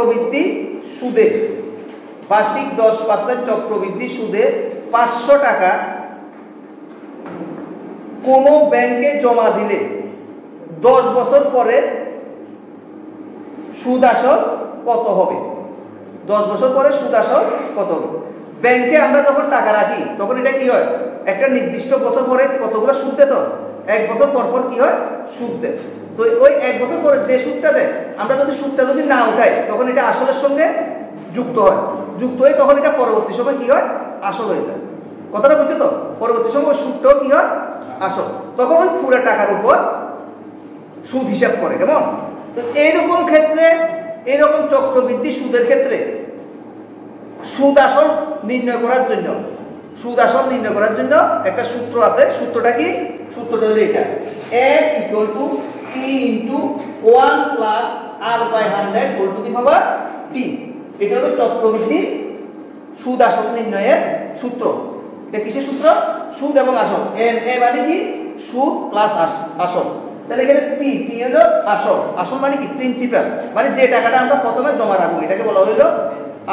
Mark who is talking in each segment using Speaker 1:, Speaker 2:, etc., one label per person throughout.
Speaker 1: চক্রবৃদ্ধি সুদে, বার্ষিক 10% চক্রবৃদ্ধি সুদে 500 টাকা কোন ব্যাংকে জমা দিলে 10 বছর পরে সুদ আসল কত হবে? 10 বছর পরে সুদ আসল কত হবে? ব্যাংকে আমরা যখন টাকা রাখি তখন এটা কি হয়, একটা নির্দিষ্ট বছর পরে কতগুলো সুদ দেয়, তো 1 বছর পর পর কি হয়, সুদ দেয়। তো ওই 1 বছর পরে যে সুদটা দেয়, আমরা যদি সুদটা যদি না উঠাই তখন এটা আসলের সঙ্গে যুক্ত হয়, যুক্ত হয়ে তখন এটা পরবর্তী সময় কি হয়, আসল হয়ে যায়। কথাটা বুঝছো তো? পরবর্তী সময় সুদটাও কি হয়, আসল। তখন ওই পুরো টাকার উপর সুদ হিসাব করে, কেমন? তো এইরকম ক্ষেত্রে, এইরকম চক্রবৃদ্ধি সুদের ক্ষেত্রে সুদ আসল নির্ণয় করার জন্য, সুদ আসল নির্ণয় করার জন্য একটা সূত্র আছে। সূত্রটা কি? সূত্রটা হলো এটা, n = t * 1 + r/100 whole to the power t। এটা হলো চক্রবৃদ্ধি সুদ আসল নির্ণয়ের সূত্র। এটা কিসের সূত্র? সুদ এবং আসল। n a মানে কি? সুদ প্লাস আসল। তাহলে এখানে p হলো আসল। আসল মানে কি? প্রিন্সিপাল, মানে যে টাকাটা আমরা প্রথমে জমা রাখবো এটাকে বলা হলো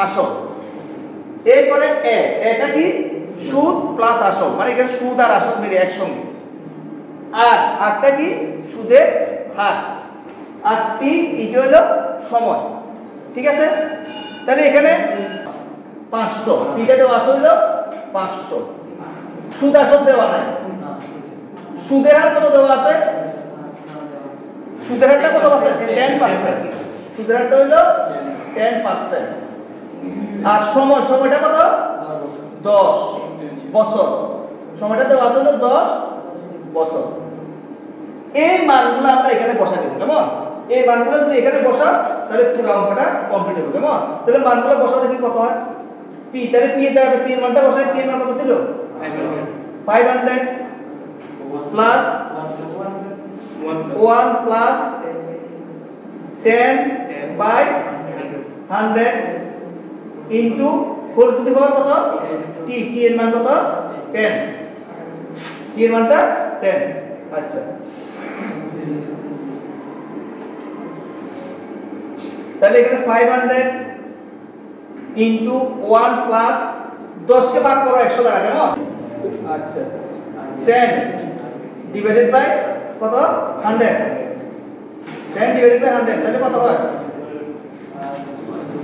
Speaker 1: আসল। এরপরে এটা কি? সুদ প্লাস আসল, মানে এখানে সুদ আর আসল মিলে একসঙ্গে। আর আরটা কি? সুদের হার। আর টি এটা হলো সময়। ঠিক আছে? তাহলে এখানে 500, টিটা দেওয়া আছে হলো 500, সুদ আসল দেওয়া নাই। সুদের হার কত দেওয়া আছে? সুদের হারটা কত আছে? 10%। সুদের হারটা হলো 10%। আর সময়টা কত? 10 বছর। সময়টা দেওয়া আছে হলো 10 বছর। এই মানগুলো আমরা এখানে বসাই দেব, কেমন? এই মানগুলো যদি এখানে বসা তাহলে পুরো অঙ্কটা কমপ্লিট হবে, কেমন? তাহলে মানগুলো বসালে দেখি কত হয়। p, তাহলে p এর মানটা বসাই। p এর মান কত ছিল? 500 plus 1 plus 10/100 into whole to the power কত? t। t এর মান কত? 10। t এর মানটা 10। আচ্ছা, তাহলে এখানে 500 ইনটু 1 প্লাস 10 কে ভাগ করো 100 দ্বারা, কেমন? আচ্ছা, 10 ডিভাইডেড বাই কত? 100। 10 ডিভাইডেড বাই 100 তাহলে কত হয়?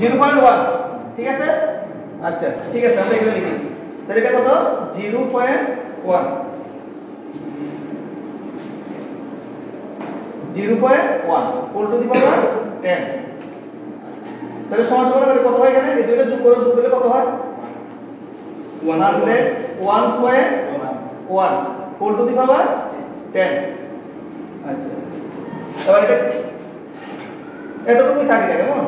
Speaker 1: 0.1। ঠিক আছে? আচ্ছা, ঠিক আছে, আমরা এখানে লিখি। তাহলে এটা কত? 0.1। 0.1 হোল টু দি পাওয়ার 10। তাহলে সমান সমান করে কত হয় এখানে? এই দুইটা যোগ করলে কত হয়? 101.1 হোল টু দি পাওয়ার 10। আচ্ছা, এবার এটা এতটুকুই থাকে, কেমন?